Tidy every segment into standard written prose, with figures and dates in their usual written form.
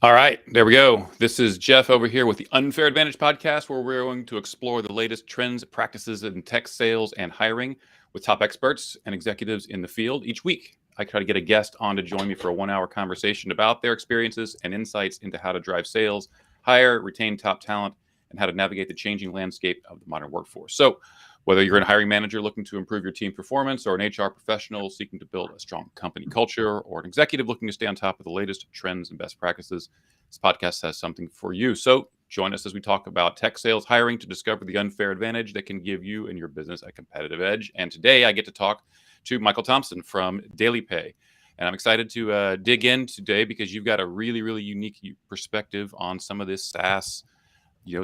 All right, there we go. This is Jeff over here with the Unfair Advantage podcast, where we're going to explore the latest trends, practices in tech sales and hiring with top experts and executives in the field. Each week, I try to get a guest on to join me for a 1 hour conversation about their experiences and insights into how to drive sales, hire, retain top talent, and how to navigate the changing landscape of the modern workforce. So, whether you're a hiring manager looking to improve your team performance, or an HR professional seeking to build a strong company culture, or an executive looking to stay on top of the latest trends and best practices, this podcast has something for you. So join us as we talk about tech sales hiring to discover the unfair advantage that can give you and your business a competitive edge. And today I get to talk to Michael Thompson from DailyPay. And I'm excited to dig in today because you've got a really, really unique perspective on some of this SaaS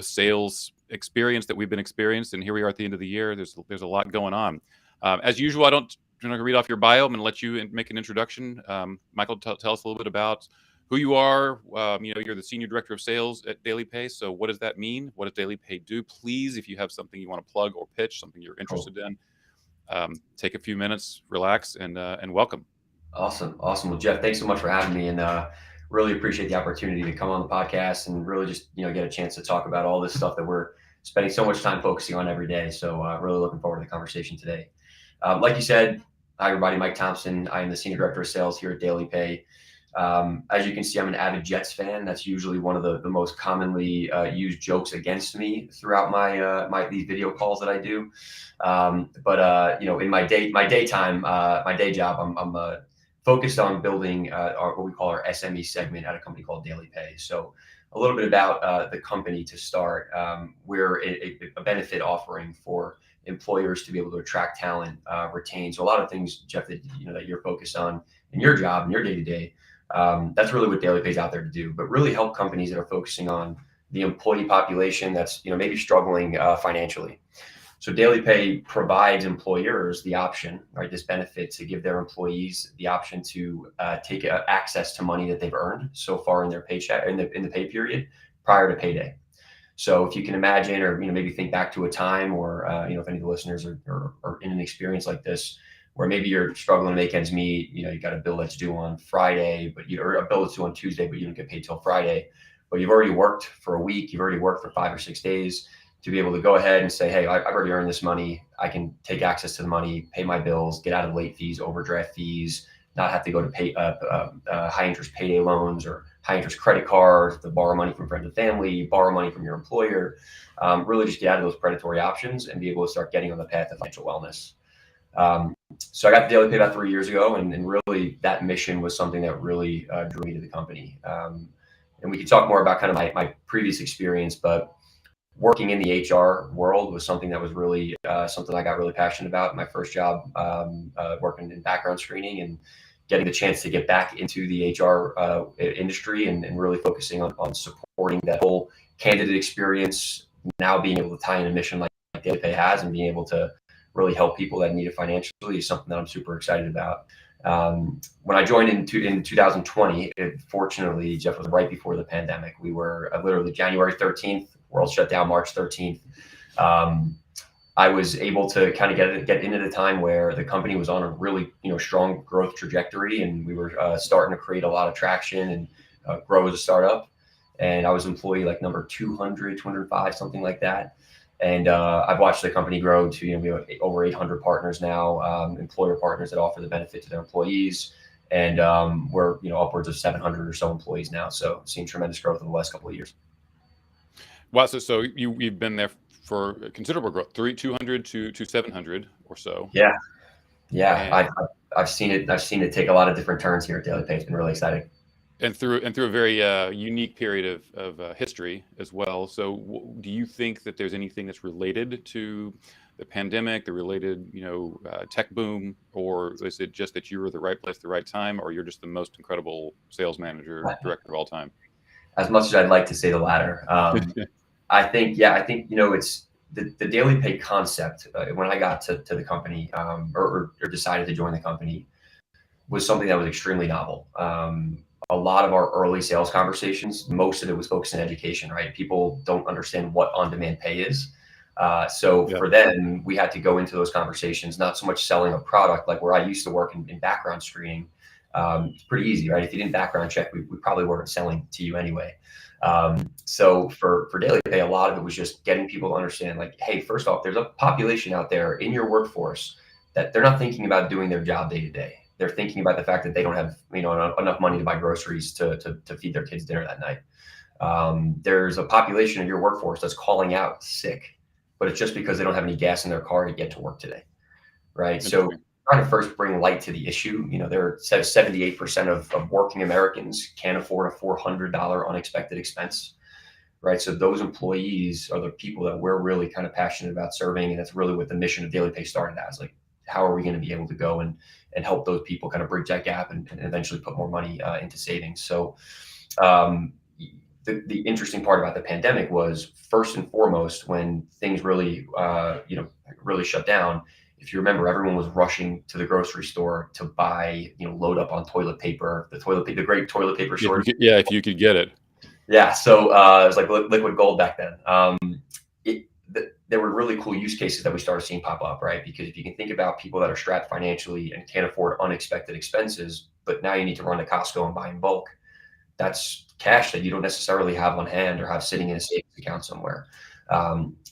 sales experience that we've been experienced, and here we are at the end of the year. There's a lot going on. As usual, I'm not going to read off your bio. I'm going to let you make an introduction. Michael, tell us a little bit about who you are. You're the senior director of sales at DailyPay. So what does that mean? What does DailyPay do? Please, if you have something you want to plug or pitch, something you're interested in, take a few minutes, relax, and welcome. Awesome. Well, Jeff, thanks so much for having me, and really appreciate the opportunity to come on the podcast and really just get a chance to talk about all this stuff that we're spending so much time focusing on every day. So really looking forward to the conversation today. Like you said, hi everybody, Mike Thompson. I am the senior director of sales here at DailyPay. As you can see, I'm an avid Jets fan. That's usually one of the most commonly used jokes against me throughout these video calls that I do. In my day job, I'm focused on building what we call our SME segment at a company called DailyPay. So a little bit about the company to start. We're a benefit offering for employers to be able to attract talent, retain. So a lot of things, Jeff, that you're focused on in your job, in your day-to-day. That's really what DailyPay is out there to do, but really help companies that are focusing on the employee population that's maybe struggling financially. So DailyPay provides employers the option, right, this benefit to give their employees the option to take access to money that they've earned so far in their paycheck in the pay period prior to payday. So if you can imagine, or maybe think back to a time, or if any of the listeners are in an experience like this, where maybe you're struggling to make ends meet, you got a bill that's due on Friday, or a bill that's due on Tuesday, but you don't get paid till Friday, but you've already worked for a week, you've already worked for 5 or 6 days, to be able to go ahead and say, hey, I've already earned this money. I can take access to the money, pay my bills, get out of late fees, overdraft fees, not have to go to pay high interest payday loans or high interest credit cards, to borrow money from friends and family, borrow money from your employer, really just get out of those predatory options and be able to start getting on the path of financial wellness. So I got to DailyPay about 3 years ago, and really that mission was something that really drew me to the company. And we could talk more about kind of my previous experience, but working in the HR world was something that was really something I got really passionate about. My first job, working in background screening and getting the chance to get back into the HR industry and really focusing on supporting that whole candidate experience, now being able to tie in a mission like DailyPay has, and being able to really help people that need it financially, is something that I'm super excited about. When I joined in 2020, fortunately, Jeff, was right before the pandemic. We were literally January 13th, world shut down March 13th. I was able to kind of get into the time where the company was on a really strong growth trajectory, and we were starting to create a lot of traction and grow as a startup. And I was employee like number 200, 205, something like that. And I've watched the company grow to we have over 800 partners now, employer partners that offer the benefit to their employees, and we're upwards of 700 or so employees now. So seeing tremendous growth in the last couple of years. Wow, so you've been there for considerable growth, 200 to 700 or so. Yeah. I've seen it. I've seen it take a lot of different turns here at DailyPay. It's been really exciting. And through a very unique period of history as well. So do you think that there's anything that's related to the pandemic, the related tech boom, or is it just that you were the right place at the right time, or you're just the most incredible sales manager, director of all time? As much as I'd like to say the latter, I think it's the DailyPay concept. When I got to the company, or decided to join the company, was something that was extremely novel. A lot of our early sales conversations, most of it was focused on education, right? People don't understand what on-demand pay is. For them, we had to go into those conversations, not so much selling a product like where I used to work in background screening, It's pretty easy, right? If you didn't background check, we probably weren't selling to you anyway. So for DailyPay, a lot of it was just getting people to understand, like, hey, first off, there's a population out there in your workforce that they're not thinking about doing their job day to day. They're thinking about the fact that they don't have, enough money to buy groceries to feed their kids dinner that night. There's a population of your workforce that's calling out sick, but it's just because they don't have any gas in their car to get to work today, right? So trying to first bring light to the issue. There are 78% of working Americans can't afford a $400 unexpected expense, right? So those employees are the people that we're really kind of passionate about serving, and that's really what the mission of DailyPay started as. Like, how are we going to be able to go and help those people kind of bridge that gap and eventually put more money into savings? So the interesting part about the pandemic was, first and foremost, when things really really shut down. If you remember, everyone was rushing to the grocery store to buy, load up on toilet paper, the great toilet paper shortage. If you could get it. Yeah. So it was like liquid gold back then. There were really cool use cases that we started seeing pop up, right? Because if you can think about people that are strapped financially and can't afford unexpected expenses, but now you need to run to Costco and buy in bulk, that's cash that you don't necessarily have on hand or have sitting in a savings account somewhere.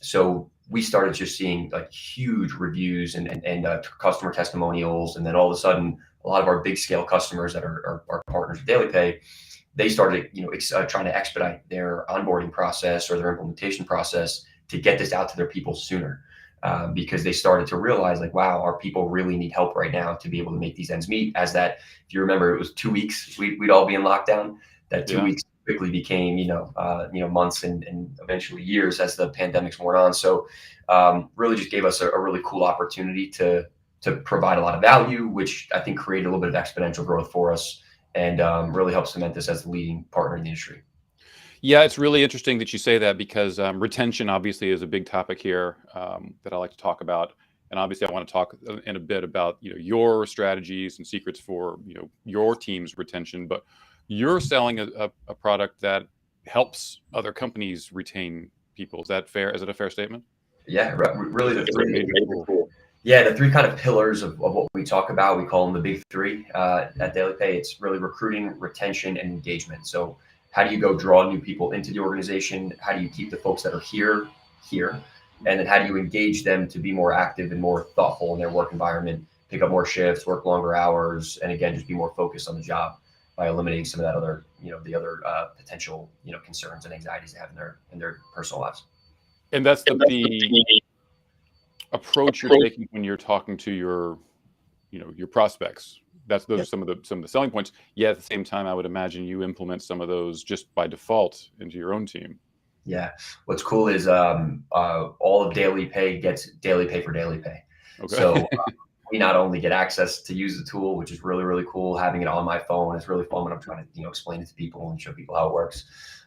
So we started just seeing like huge reviews and customer testimonials. And then all of a sudden, a lot of our big scale customers that are partners with DailyPay, they started, trying to expedite their onboarding process or their implementation process to get this out to their people sooner. Because they started to realize, like, wow, our people really need help right now to be able to make these ends meet. As that, if you remember, it was 2 weeks, we'd all be in lockdown. That 2 weeks quickly became, months and eventually years as the pandemic's wore on. So really just gave us a really cool opportunity to provide a lot of value, which I think created a little bit of exponential growth for us and really helped cement us as the leading partner in the industry. Yeah, it's really interesting that you say that, because retention obviously is a big topic here that I like to talk about. And obviously I want to talk in a bit about, your strategies and secrets for, your team's retention. But you're selling a product that helps other companies retain people. Is that fair? Is it a fair statement? Yeah, really the three kind of pillars of what we talk about, we call them the big three at DailyPay. It's really recruiting, retention, and engagement. So how do you go draw new people into the organization? How do you keep the folks that are here? And then how do you engage them to be more active and more thoughtful in their work environment, pick up more shifts, work longer hours, and again, just be more focused on the job by eliminating some of that other, the other potential, concerns and anxieties they have in their personal lives. And that's the approach you're taking when you're talking to your prospects. Those are some of the selling points. Yeah, at the same time, I would imagine you implement some of those just by default into your own team. Yeah. What's cool is all of DailyPay gets DailyPay for DailyPay. Okay. So we not only get access to use the tool, which is really, really cool. Having it on my phone is really fun when I'm trying to, explain it to people and show people how it works.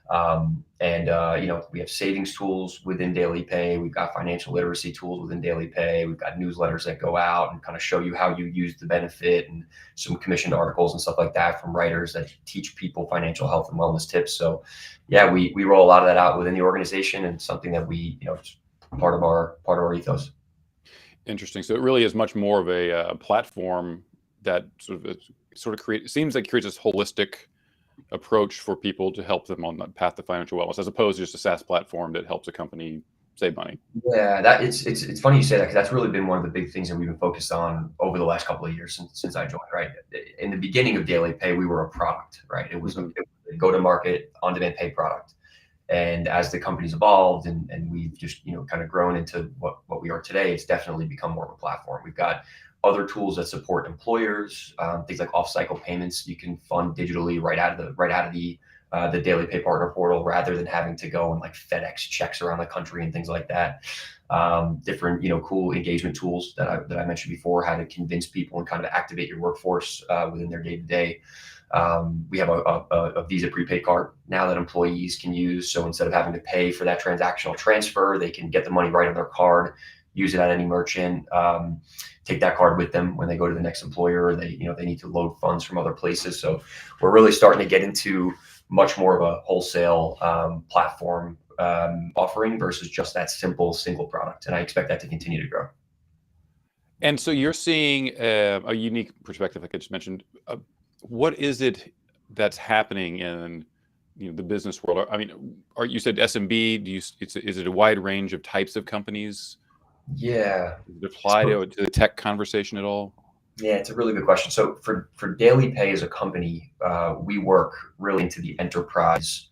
We have savings tools within DailyPay. We've got financial literacy tools within DailyPay. We've got newsletters that go out and kind of show you how you use the benefit, and some commissioned articles and stuff like that from writers that teach people financial health and wellness tips. So yeah, we roll a lot of that out within the organization, and something that we, it's part of our ethos. Interesting. So it really is much more of a platform that sort of creates this holistic approach for people to help them on the path to financial wellness, as opposed to just a SaaS platform that helps a company save money. Yeah, it's funny you say that, because that's really been one of the big things that we've been focused on over the last couple of years since I joined. Right, in the beginning of DailyPay, we were a product. Right, it was a go-to-market on-demand pay product. And as the company's evolved and we've just, kind of grown into what we are today, it's definitely become more of a platform. We've got other tools that support employers, things like off-cycle payments. You can fund digitally right out of the DailyPay partner portal, rather than having to go and like FedEx checks around the country and things like that. Different, cool engagement tools that I mentioned before, how to convince people and kind of activate your workforce within their day-to-day. We have a Visa prepaid card now that employees can use. So instead of having to pay for that transactional transfer, they can get the money right on their card, use it at any merchant, take that card with them when they go to the next employer. They need to load funds from other places. So we're really starting to get into much more of a wholesale platform offering versus just that simple single product. And I expect that to continue to grow. And so you're seeing a unique perspective, like I just mentioned. what is it that's happening in the business world? I mean, you said SMB? Is it a wide range of types of companies? Yeah. Does it apply to the tech conversation at all? Yeah, it's a really good question. So for DailyPay as a company, we work really into the enterprise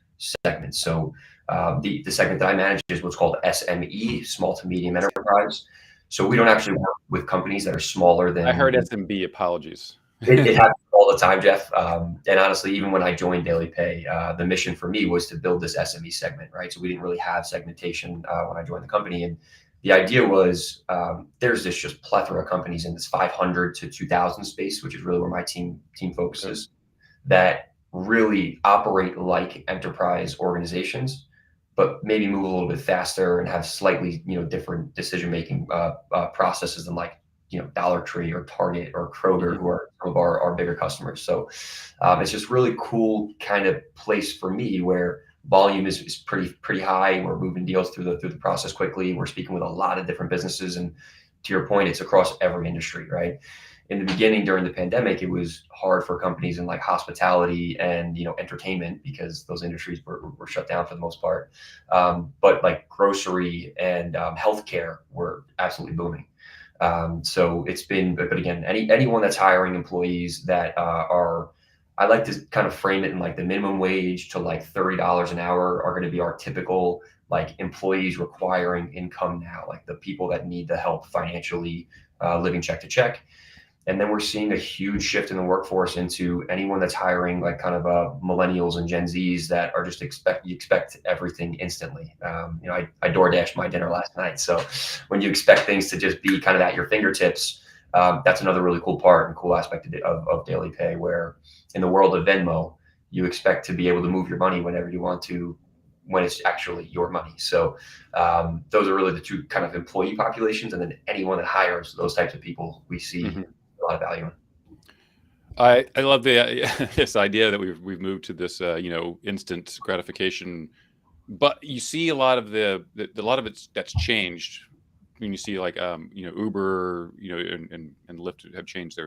segment. So the segment that I manage is what's called SME, small to medium enterprise. So we don't actually work with companies that are smaller I than. heard SMB. Apologies. It happens all the time, Jeff. And honestly, even when I joined DailyPay, the mission for me was to build this SME segment, right? So we didn't really have segmentation when I joined the company. And the idea was there's this just plethora of companies in this 500 to 2,000 space, which is really where my team Okay. focuses, that really operate like enterprise organizations, but maybe move a little bit faster and have slightly different decision making processes than like Dollar Tree or Target or Kroger, Mhm. who are some of our bigger customers. So it's just really cool kind of place for me where volume is pretty high. We're moving deals through the process quickly. We're speaking with a lot of different businesses, and to your point, it's across every industry, right? In the beginning, during the pandemic, it was hard for companies in like hospitality and entertainment, because those industries were shut down for the most part. But like grocery and healthcare were absolutely booming. So it's been, but again, anyone that's hiring employees that are, I like to kind of frame it in like the minimum wage to like $30 an hour are going to be our typical like employees requiring income now, like the people that need the help financially, living check to check. And then we're seeing a huge shift in the workforce into anyone that's hiring like kind of millennials and Gen Zs that are just expect everything instantly. I DoorDashed my dinner last night, so when you expect things to just be kind of at your fingertips, that's another really cool part and cool aspect of DailyPay, where in the world of Venmo, you expect to be able to move your money whenever you want to, when it's actually your money. So those are really the two kind of employee populations, and then anyone that hires those types of people, we see Mhm. a lot of value in. I love the this idea that we've moved to this instant gratification, but you see a lot of a lot of that's changed when you see like Uber and Lyft have changed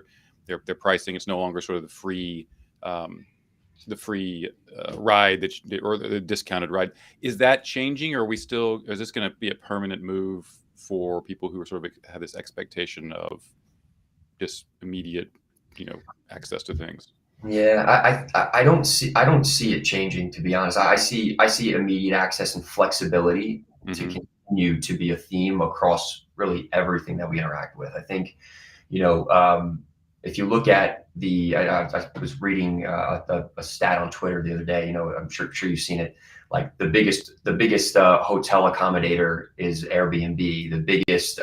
their pricing. It's no longer sort of um, the free ride or the discounted ride. Is that changing, or are we still? Is this going to be a permanent move for people who are sort of have this expectation of just immediate, you know, access to things? Yeah, I don't see it changing, to be honest. I see immediate access and flexibility to Hmm. continue to be a theme across really everything that we interact with. I think if you look at I was reading a stat on Twitter the other day. I'm sure you've seen it. Like the biggest hotel accommodator is Airbnb. The biggest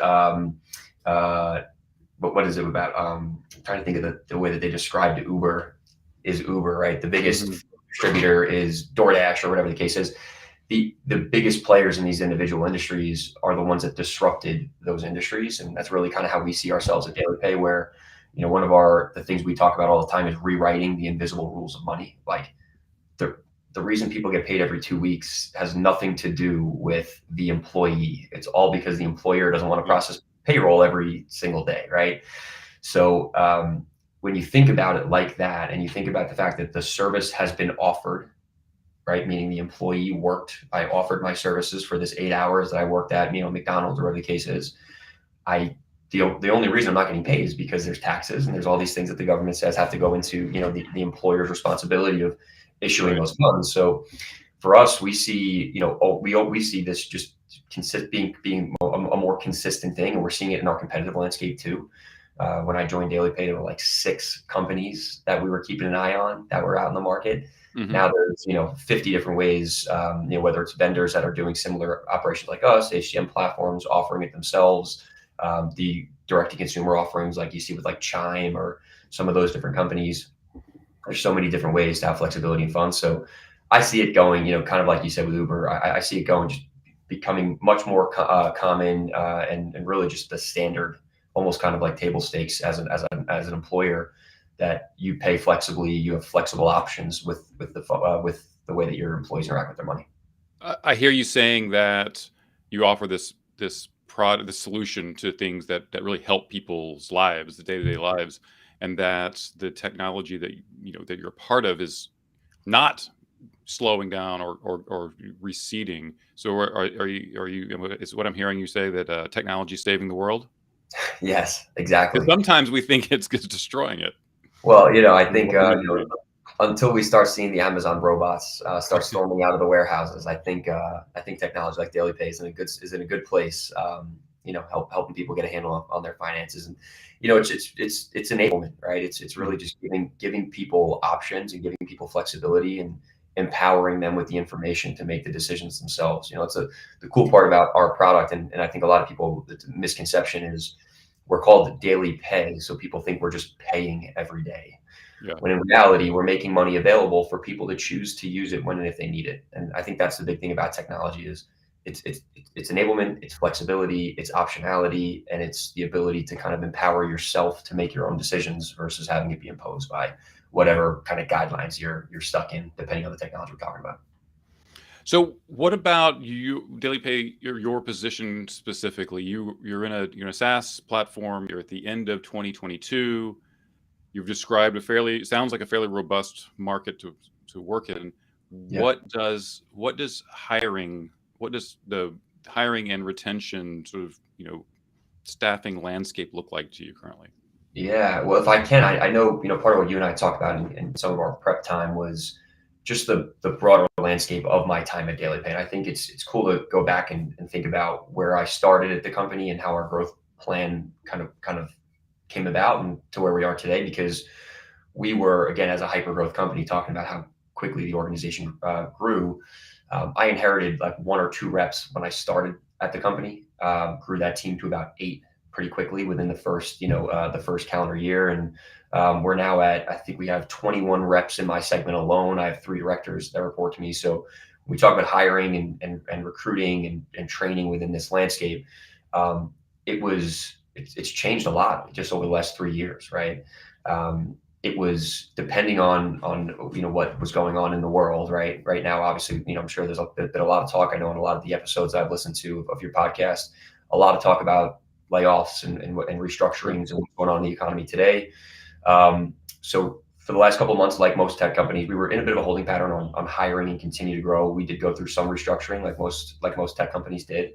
but what is it about? I'm trying to think of the way that they described Uber is Uber, right? The Hmm. biggest distributor is DoorDash or whatever the case is. The biggest players in these individual industries are the ones that disrupted those industries, and that's really kind of how we see ourselves at DailyPay, where one of the things we talk about all the time is rewriting the invisible rules of money. Like the the reason people get paid every 2 weeks has nothing to do with the employee. It's all because the employer doesn't want to Yep. process payroll every single day, right? So when you think about it like that, and you think about the fact that the service has been offered, right? Meaning the employee worked. I offered my services for this 8 hours that I worked at, McDonald's or whatever the case is. I the only reason I'm not getting paid is because there's taxes and there's all these things that the government says have to go into the employer's responsibility of issuing Right. those funds. So for us, we see we see this just being a more consistent thing, and we're seeing it in our competitive landscape too. When I joined DailyPay, there were like 6 companies that we were keeping an eye on that were out in the market. Hmm. Now there's 50 different ways, whether it's vendors that are doing similar operations like us, HCM platforms offering it themselves, the direct to consumer offerings like you see with like Chime or some of those different companies. There's so many different ways to have flexibility and fun. So I see it going, kind of like you said with Uber. I see it going, just becoming much more common, and really just the standard, almost kind of like table stakes as an employer, that you pay flexibly, you have flexible options with the way that your employees interact with their money. I hear you saying that you offer this product, this solution to things that really help people's lives, the day to day lives. and that the technology that that you're a part of is not slowing down or receding. So are you is what I'm hearing you say that technology is saving the world? Yes, Because exactly. sometimes we think it's destroying it. Well, I think, What can you read? until we start seeing the Amazon robots start storming out of the warehouses, I think technology like DailyPay is in a good place. Helping people get a handle on their finances, and it's enablement, right? It's really Mhm. just giving people options and giving people flexibility and empowering them with the information to make the decisions themselves. It's the cool part about our product, and I think a lot of people, the misconception is we're called daily pay, so people think we're just paying every day. Yeah. When in reality, we're making money available for people to choose to use it when and if they need it. And I think that's the big thing about technology is it's enablement, it's flexibility, it's optionality, and it's the ability to kind of empower yourself to make your own decisions versus having it be imposed by whatever kind of guidelines you're stuck in, depending on the technology we're talking about. So what about you, DailyPay, your position specifically? You're in a SaaS platform. You're at the end of 2022. You've described sounds like a fairly robust market to work in. Yeah. What does the hiring and retention sort of, staffing landscape look like to you currently? Yeah, well, if I can, I know, part of what you and I talked about in some of our prep time was just the broader landscape of my time at DailyPay. And I think it's cool to go back and think about where I started at the company and how our growth plan kind of came about and to where we are today, because we were, again, as a hyper growth company, talking about how quickly the organization grew. I inherited like one or two reps when I started at the company, grew that team to about eight pretty quickly within the first calendar year. And we're now I think we have 21 reps in my segment alone. I have three directors that report to me. So we talk about hiring and recruiting and training within this landscape. Um, it's changed a lot just over the last 3 years, right? It was depending on what was going on in the world, right now, obviously, I'm sure there's been a lot of talk. I know in a lot of the episodes I've listened to of your podcast, a lot of talk about layoffs and Sure. restructurings and what's going on in the economy today. So for the last couple of months, like most tech companies, we were in a bit of a holding pattern on hiring and continue to grow. We did go through some restructuring, like most tech companies did,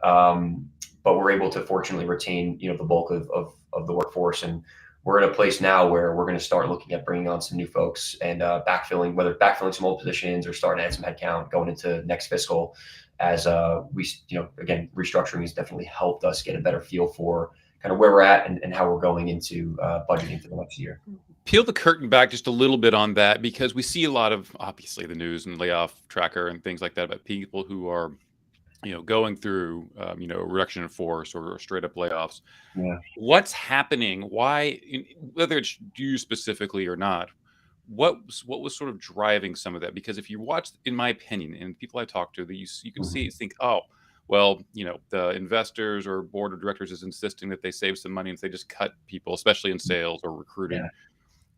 but we're able to fortunately retain the bulk of the workforce. And we're in a place now where we're going to start looking at bringing on some new folks and whether backfilling some old positions or starting to add some headcount going into next fiscal. As again, restructuring has definitely helped us get a better feel for kind of where we're at and how we're going into budgeting for the next year. Peel the curtain back just a little bit on that, because we see a lot of, obviously, the news and layoff tracker and things like that about people who are going through a reduction in force or straight up layoffs. Yeah. What's happening? Why, whether it's you specifically or not, what was sort of driving some of that? Because if you watch, in my opinion, and people I talk to, that you can Mhm. think, oh, well, the investors or board of directors is insisting that they save some money, and so they just cut people, especially in sales or recruiting. Yeah.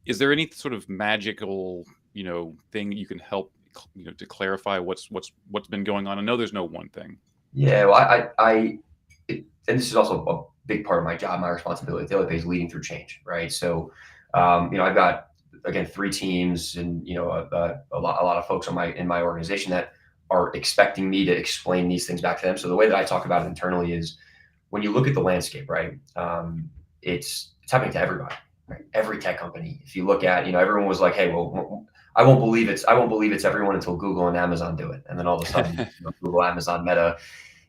Is there any sort of magical, thing you can help, to clarify what's been going on? I know there's no one thing. Yeah. Well, and this is also a big part of my job, my responsibility. The other page is leading through change, right? So, I've got, again, three teams and a lot of folks in my organization that are expecting me to explain these things back to them. So the way that I talk about it internally is when you look at the landscape, right? It's happening to everybody, right? Every tech company. If you look at, everyone was like, "Hey, well, I won't believe it's everyone until Google and Amazon do it," and then all of a sudden, Google, Amazon, Meta.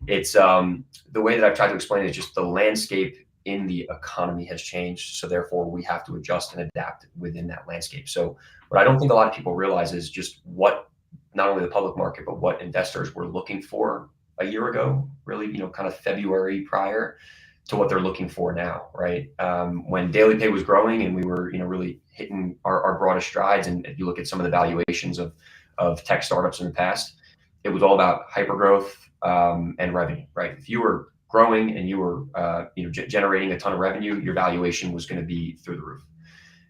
It's the way that I've tried to explain it is just the landscape in the economy has changed, so therefore we have to adjust and adapt within that landscape. So what I don't think a lot of people realize is just what not only the public market but what investors were looking for a year ago, really, kind of February prior to what they're looking for now, right? When DailyPay was growing and we were, really hitting our broadest strides, and if you look at some of the valuations of tech startups in the past, it was all about hypergrowth and revenue, right? If you were growing and you were, generating a ton of revenue, your valuation was going to be through the roof.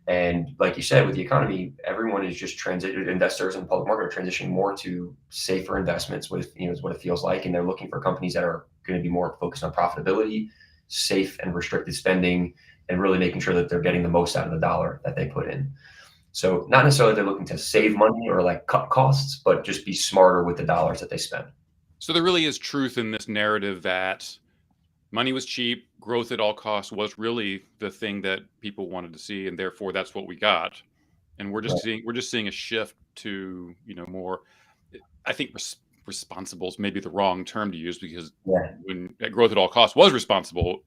And like you said, with the economy, everyone is just investors in the public market are transitioning more to safer investments with, is what it feels like. And they're looking for companies that are going to be more focused on profitability, safe and restricted spending, and really making sure that they're getting the most out of the dollar that they put in. So not necessarily they're looking to save money or like cut costs, but just be smarter with the dollars that they spend. So there really is truth in this narrative that money was cheap, growth at all costs was really the thing that people wanted to see, and therefore that's what we got. And we're just seeing a shift to, more. I think responsible is maybe the wrong term to use, because when growth at all costs was responsible,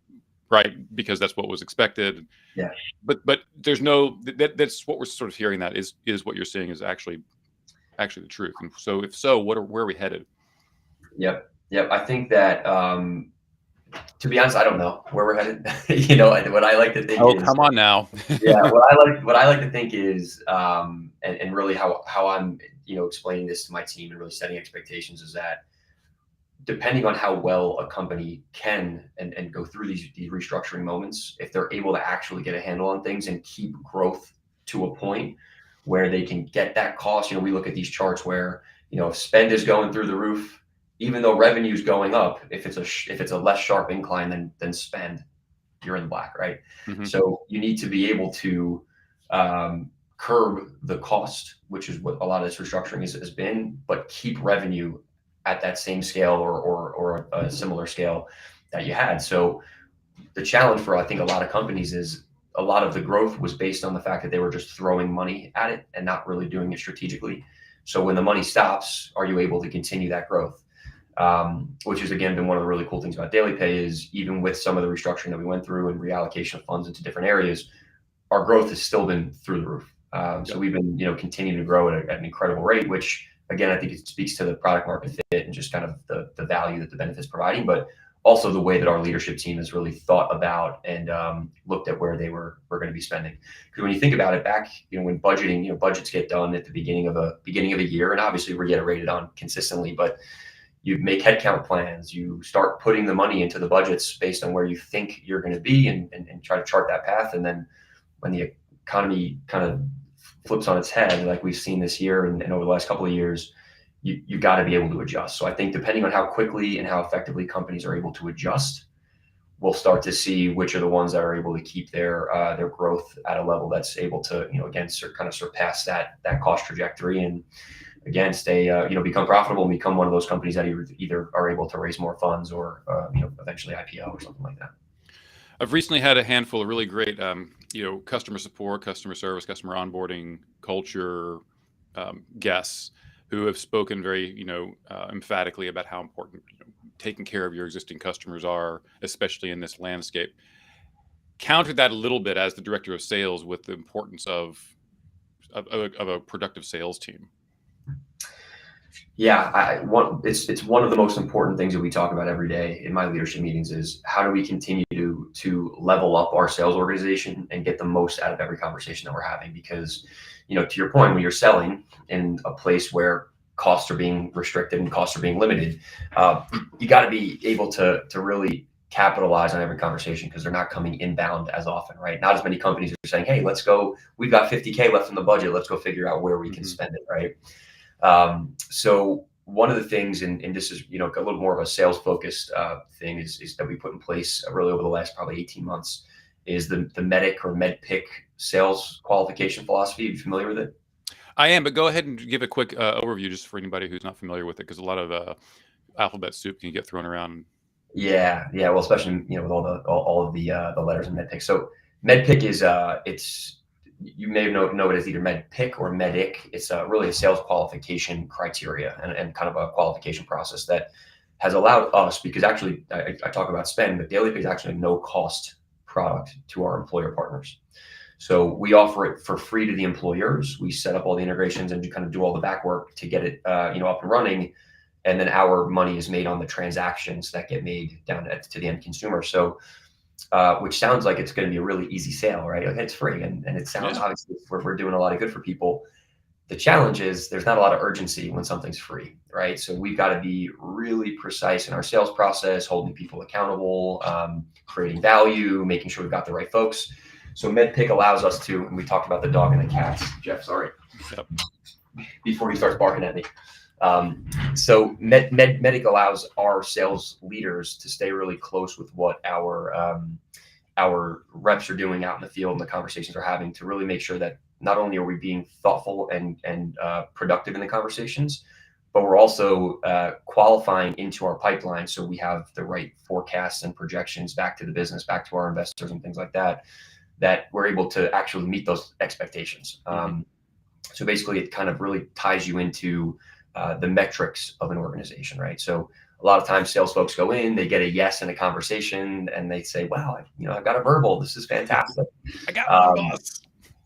right? Because that's what was expected. Yeah. But there's no that's what we're sort of hearing, that is what you're saying is actually the truth. And so if so, where are we headed? Yep. I think that to be honest, I don't know where we're headed. What I like to think is, come on now. what I like to think is, and really how I'm, explaining this to my team and really setting expectations is that depending on how well a company can and go through these restructuring moments, if they're able to actually get a handle on things and keep growth to a point where they can get that cost. We look at these charts where, if spend is going through the roof, even though revenue is going up, if it's a less sharp incline than spend, you're in the black, right? Mm-hmm. So you need to be able to curb the cost, which is what a lot of this restructuring has been, but keep revenue at that same scale or a similar scale that you had. So the challenge for, I think, a lot of companies is a lot of the growth was based on the fact that they were just throwing money at it and not really doing it strategically. So when the money stops, are you able to continue that growth? Which has, again, been one of the really cool things about DailyPay is even with some of the restructuring that we went through and reallocation of funds into different areas, our growth has still been through the roof. So we've been, continuing to grow at an incredible rate, which, again, I think it speaks to the product market fit and just kind of the value that the benefit's providing, but also the way that our leadership team has really thought about and looked at where they were going to be spending. Because when you think about it back, when budgeting, budgets get done at the beginning of a year, and obviously we're getting rated on consistently, but you make headcount plans, you start putting the money into the budgets based on where you think you're going to be and try to chart that path. And then when the economy kind of flips on its head, like we've seen this year and over the last couple of years, you got to be able to adjust. So I think depending on how quickly and how effectively companies are able to adjust, we'll start to see which are the ones that are able to keep their growth at a level that's able to, again, kind of surpass that cost trajectory and, again, stay, become profitable and become one of those companies that either are able to raise more funds or, eventually IPO or something like that. I've recently had a handful of really great, customer support, customer service, customer onboarding, culture guests who have spoken very, emphatically about how important taking care of your existing customers are, especially in this landscape. Countered that a little bit as the director of sales with the importance of a productive sales team. Yeah, it's one of the most important things that we talk about every day in my leadership meetings is how do we continue to level up our sales organization and get the most out of every conversation that we're having? Because, to your point, when you're selling in a place where costs are being restricted and costs are being limited, you got to be able to really capitalize on every conversation because they're not coming inbound as often, right? Not as many companies are saying, hey, let's go, we've got $50K left in the budget, let's go figure out where we can spend it, right? So one of the things, and this is, a little more of a sales focused thing is that we put in place really over the last probably 18 months is the MEDIC or MedPick sales qualification philosophy. Are you familiar with it? I am, but go ahead and give a quick overview just for anybody who's not familiar with it, because a lot of alphabet soup can get thrown around. Yeah. Well, especially, with all of the letters in MedPick. So MedPick is, you may know it as either MedPick or MEDIC. It's really a sales qualification criteria and kind of a qualification process that has allowed us, because actually I talk about spend, but DailyPay is actually a no cost product to our employer partners. So we offer it for free to the employers. We set up all the integrations and kind of do all the back work to get it, up and running. And then our money is made on the transactions that get made down to the end consumer. So, which sounds like it's going to be a really easy sale, right? Okay, it's free. And it sounds obviously we're doing a lot of good for people. The challenge is there's not a lot of urgency when something's free, right? So we've got to be really precise in our sales process, holding people accountable, creating value, making sure we've got the right folks. So MedPick allows us to, and we talked about the dog and the cats, Jeff, sorry, before he starts barking at me. So MEDIC allows our sales leaders to stay really close with what our our reps are doing out in the field and the conversations we're having to really make sure that not only are we being thoughtful and productive in the conversations, but we're also qualifying into our pipeline so we have the right forecasts and projections back to the business, back to our investors and things like that, that we're able to actually meet those expectations. So basically, it kind of really ties you into the metrics of an organization, right? So a lot of times sales folks go in, they get a yes in a conversation, and they say, wow, I've got a verbal. This is fantastic. I got one, boss.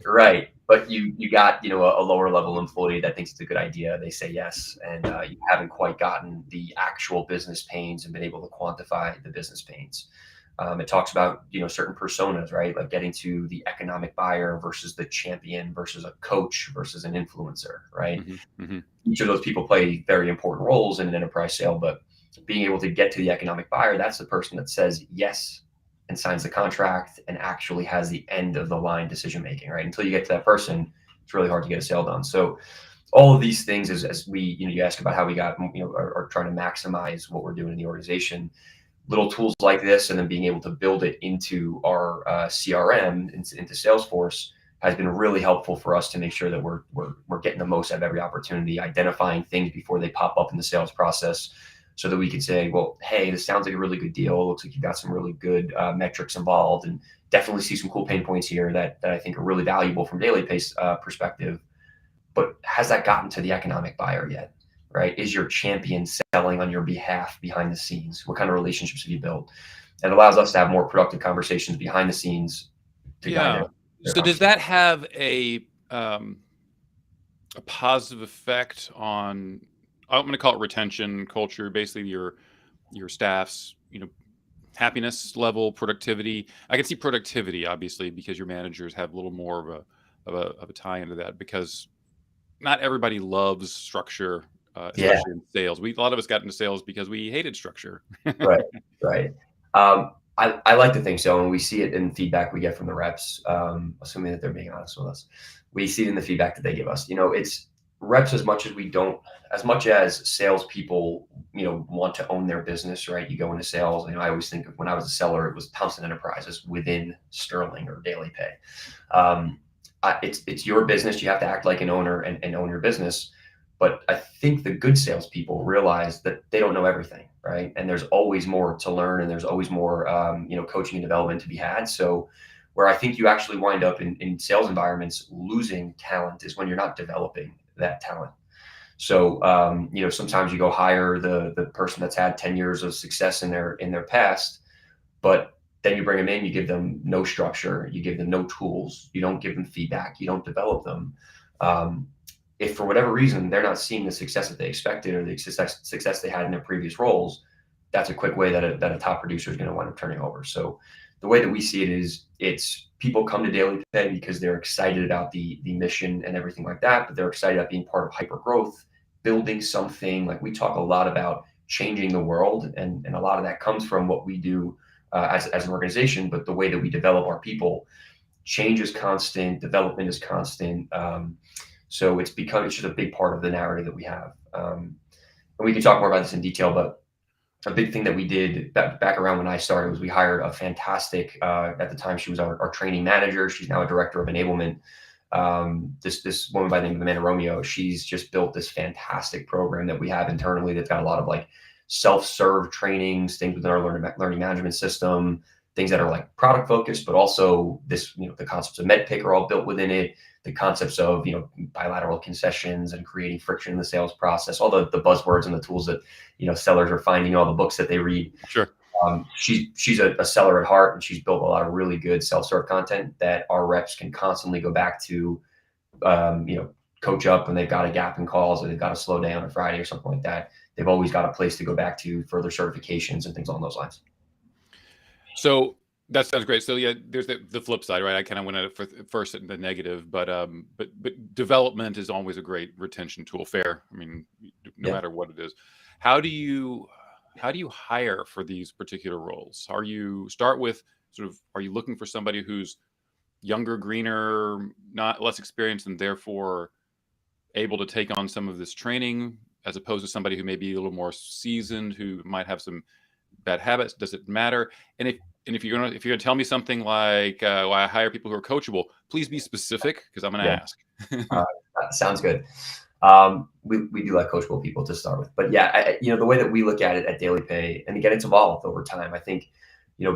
Right. But you got, a lower level employee that thinks it's a good idea. They say yes. And you haven't quite gotten the actual business pains and been able to quantify the business pains. It talks about, certain personas, right? Like getting to the economic buyer versus the champion versus a coach versus an influencer, right? Each of those people play very important roles in an enterprise sale, but being able to get to the economic buyer, that's the person that says yes and signs the contract and actually has the end of the line decision making, right? Until you get to that person, it's really hard to get a sale done. So all of these things, as we, you ask about how we got, are trying to maximize what we're doing in the organization. Little tools like this, and then being able to build it into our CRM, into Salesforce, has been really helpful for us to make sure that we're getting the most out of every opportunity, identifying things before they pop up in the sales process, so that we can say, well, hey, this sounds like a really good deal. It looks like you've got some really good metrics involved, and definitely see some cool pain points here that I think are really valuable from DailyPay's perspective. But has that gotten to the economic buyer yet? Right? Is your champion selling on your behalf behind the scenes? What kind of relationships have you built? And it allows us to have more productive conversations behind the scenes to guide So does that have a positive effect on, I'm going to call it retention, culture, basically your staff's, happiness level, productivity? I can see productivity, obviously, because your managers have a little more of a tie into that, because not everybody loves structure, especially in sales. A lot of us got into sales because we hated structure. Right. I like to think so, and we see it in feedback we get from the reps, assuming that they're being honest with us. We see it in the feedback that they give us. It's reps as much as salespeople, want to own their business, right? You go into sales, I always think of when I was a seller, it was Thompson Enterprises within Sterling or DailyPay. It's your business. You have to act like an owner and own your business. But I think the good salespeople realize that they don't know everything, right? And there's always more to learn, and there's always more, coaching and development to be had. So where I think you actually wind up in sales environments losing talent is when you're not developing that talent. So, sometimes you go hire the person that's had 10 years of success in their past, but then you bring them in, you give them no structure, you give them no tools, you don't give them feedback, you don't develop them. If for whatever reason they're not seeing the success that they expected or the success they had in their previous roles, that's a quick way that a top producer is going to wind up turning over. So the way that we see it is, it's people come to DailyPay because they're excited about the mission and everything like that, but they're excited about being part of hyper growth, building something. Like, we talk a lot about changing the world, and a lot of that comes from what we do as an organization, but the way that we develop our people. Change is constant, development is constant. So it's just a big part of the narrative that we have. And we can talk more about this in detail, but a big thing that we did back around when I started was we hired a fantastic, at the time she was our training manager. She's now a director of enablement. This woman by the name of Amanda Romeo, she's just built this fantastic program that we have internally that's got a lot of like self-serve trainings, things within our learning management system, things that are like product focused, but also this, the concepts of MedPick are all built within it. The concepts of, bilateral concessions and creating friction in the sales process, all the buzzwords and the tools that, sellers are finding, all the books that they read. Sure. She's a seller at heart, and she's built a lot of really good self-serve content that our reps can constantly go back to, coach up when they've got a gap in calls, or they've got a slow day on a Friday or something like that. They've always got a place to go back to further certifications and things along those lines. So that sounds great. So yeah, there's the flip side, right? I kind of went at it first at the negative, but development is always a great retention tool. Fair. I mean, no matter what it is. How do you hire for these particular roles? Are you looking for somebody who's younger, greener, not less experienced, and therefore able to take on some of this training, as opposed to somebody who may be a little more seasoned, who might have some bad habits? Does it matter? And And if you're gonna tell me something like, well, I hire people who are coachable, please be specific because I'm gonna Yeah. ask. Sounds good. We do like coachable people to start with, but yeah, the way that we look at it at DailyPay, and again, it's evolved over time. I think,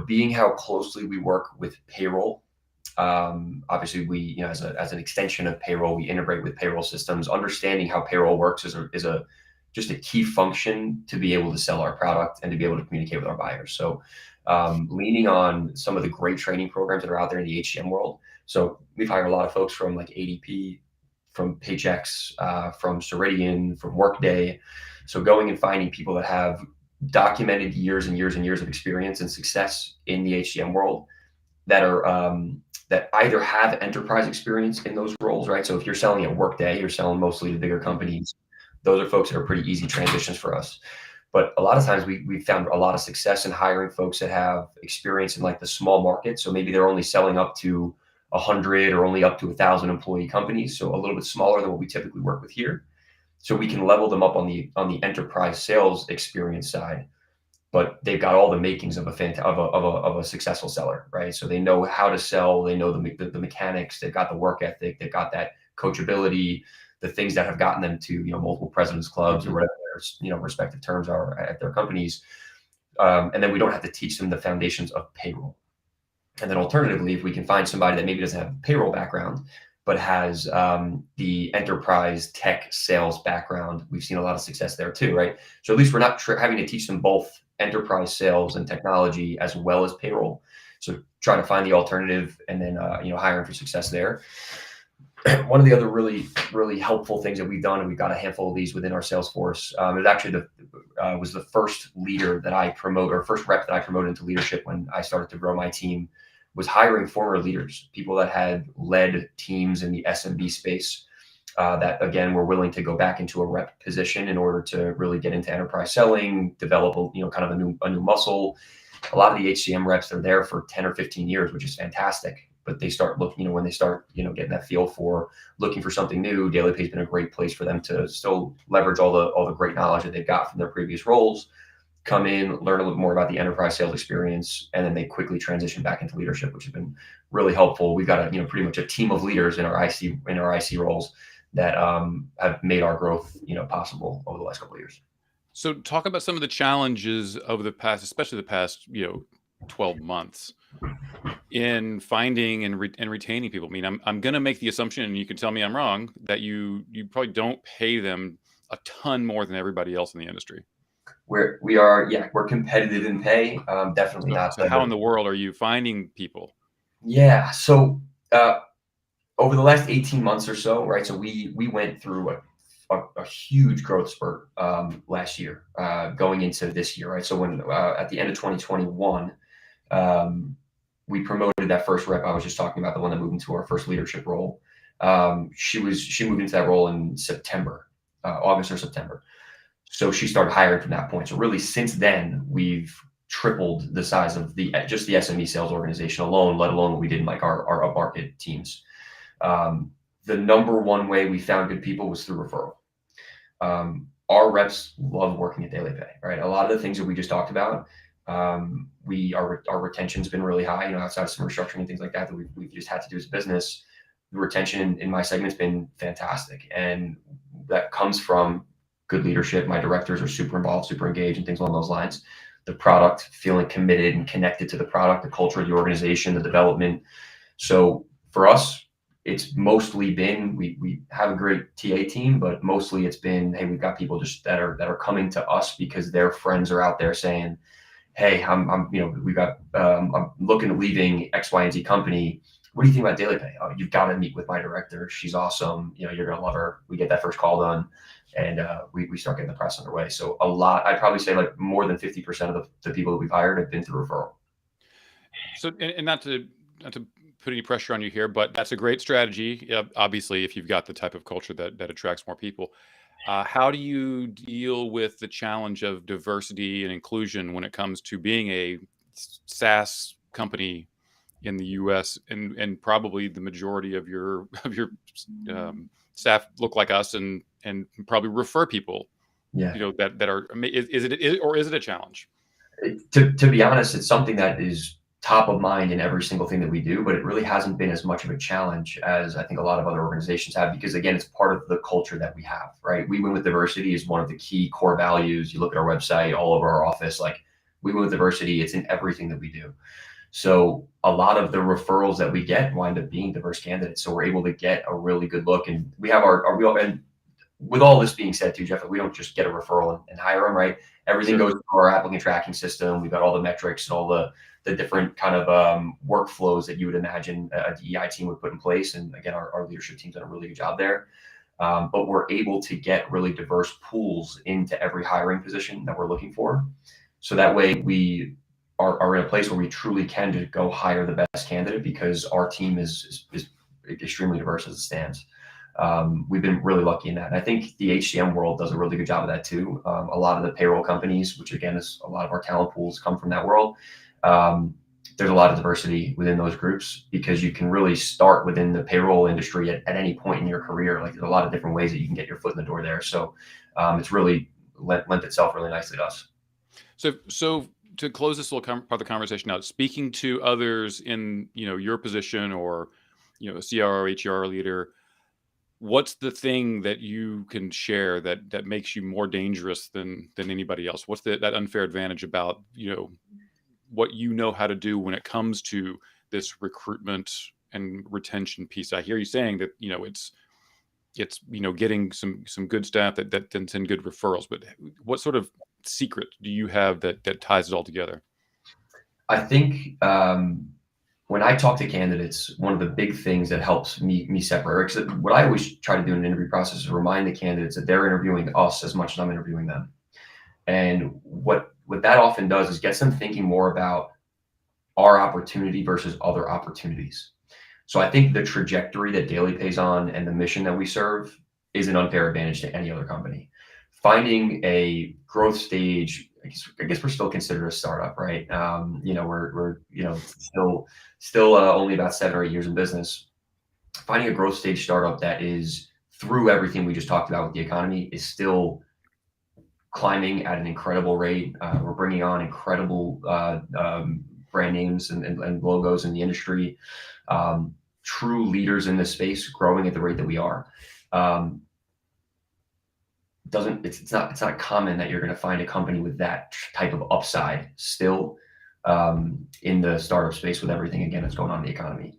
being how closely we work with payroll. Obviously, we, as an extension of payroll, we integrate with payroll systems. Understanding how payroll works is just a key function to be able to sell our product and to be able to communicate with our buyers. So, leaning on some of the great training programs that are out there in the HCM world. So we've hired a lot of folks from like ADP, from Paychex, from Ceridian, from Workday. So going and finding people that have documented years and years and years of experience and success in the HCM world that are that either have enterprise experience in those roles, right? So if you're selling at Workday, you're selling mostly to bigger companies. Those are folks that are pretty easy transitions for us. But a lot of times we've found a lot of success in hiring folks that have experience in like the small market. So maybe they're only selling up to 100 or only up to 1,000 employee companies. So a little bit smaller than what we typically work with here. So we can level them up on the enterprise sales experience side, but they've got all the makings of a successful seller, right? So they know how to sell, they know the mechanics, they've got the work ethic, they've got that coachability, the things that have gotten them to multiple presidents clubs or whatever their respective terms are at their companies, and then we don't have to teach them the foundations of payroll. And then alternatively, if we can find somebody that maybe doesn't have a payroll background but has the enterprise tech sales background, we've seen a lot of success there too, right? So at least we're not having to teach them both enterprise sales and technology as well as payroll. So trying to find the alternative and then hiring for success there. One of the other really, really helpful things that we've done, and we've got a handful of these within our sales force, it actually was the first leader that I promote, or first rep that I promoted into leadership when I started to grow my team, was hiring former leaders, people that had led teams in the SMB space, that again were willing to go back into a rep position in order to really get into enterprise selling, develop kind of a new muscle. A lot of the HCM reps are there for 10 or 15 years, which is fantastic. But they start looking, when they start, getting that feel for looking for something new, DailyPay has been a great place for them to still leverage all the great knowledge that they've got from their previous roles, come in, learn a little more about the enterprise sales experience, and then they quickly transition back into leadership, which has been really helpful. We've got pretty much a team of leaders in our IC roles that have made our growth possible over the last couple of years. So talk about some of the challenges of the past, especially the past 12 months, in finding and retaining people. I mean, I'm going to make the assumption, and you can tell me I'm wrong, that you probably don't pay them a ton more than everybody else in the industry. We're competitive in pay. Definitely not. So how in the world are you finding people? Yeah. So over the last 18 months or so, right? So we went through a huge growth spurt last year, going into this year, right? So when at the end of 2021, we promoted that first rep I was just talking about, the one that moved into our first leadership role. She moved into that role in September, August or September. So she started hiring from that point. So really, since then, we've tripled the size of just the SME sales organization alone, let alone what we did in like our upmarket teams. The number one way we found good people was through referral. Our reps love working at DailyPay, right? A lot of the things that we just talked about, our retention's been really high, outside of some restructuring and things like that we've just had to do as a business. The retention in my segment's been fantastic. And that comes from good leadership. My directors are super involved, super engaged, and things along those lines. The product, feeling committed and connected to the product, the culture of the organization, the development. So for us, it's mostly been, we have a great TA team, but mostly it's been, hey, we've got people just that are coming to us because their friends are out there saying, hey, I'm looking at leaving X, Y, and Z company. What do you think about DailyPay? Oh, you've got to meet with my director. She's awesome. You're going to love her. We get that first call done, and we start getting the press underway. So a lot, I'd probably say like more than 50% of the people that we've hired have been through referral. So, and not to put any pressure on you here, but that's a great strategy. Obviously, if you've got the type of culture that attracts more people. How do you deal with the challenge of diversity and inclusion when it comes to being a SaaS company in the U.S. and probably the majority of your staff look like us and probably refer people, that are, is it a challenge? To be honest, it's something that is top of mind in every single thing that we do, but it really hasn't been as much of a challenge as I think a lot of other organizations have, because again, it's part of the culture that we have, right? We win with diversity is one of the key core values. You look at our website, all over our office, like we win with diversity. It's in everything that we do. So a lot of the referrals that we get wind up being diverse candidates. So we're able to get a really good look, and we have and with all this being said too, Jeff, we don't just get a referral and hire them, right? Everything goes through our applicant tracking system. We've got all the metrics and all the different kind of workflows that you would imagine a DEI team would put in place. And again, our leadership team's done a really good job there. But we're able to get really diverse pools into every hiring position that we're looking for. So that way we are in a place where we truly can to go hire the best candidate, because our team is extremely diverse as it stands. We've been really lucky in that. And I think the HCM world does a really good job of that too. A lot of the payroll companies, which again is a lot of our talent pools come from that world. There's a lot of diversity within those groups, because you can really start within the payroll industry at any point in your career. Like there's a lot of different ways that you can get your foot in the door there. So it's really lent itself really nicely to us. So to close this little part of the conversation out, speaking to others in, your position, or, a CR or HR leader, what's the thing that you can share that makes you more dangerous than anybody else? What's that unfair advantage about, what you know how to do when it comes to this recruitment and retention piece? I hear you saying that, it's getting some good staff that then send good referrals, but what sort of secret do you have that ties it all together? I think when I talk to candidates, one of the big things that helps me separate, what I always try to do in an interview process is remind the candidates that they're interviewing us as much as I'm interviewing them. And what that often does is gets them thinking more about our opportunity versus other opportunities. So I think the trajectory that DailyPay's on and the mission that we serve is an unfair advantage to any other company. Finding a growth stage, I guess we're still considered a startup, right? We're still only about 7 or 8 years in business. Finding a growth stage startup that is through everything we just talked about with the economy is still climbing at an incredible rate. We're bringing on incredible brand names and logos in the industry. True leaders in this space growing at the rate that we are. It's not common that you're going to find a company with that type of upside still in the startup space with everything again that's going on in the economy.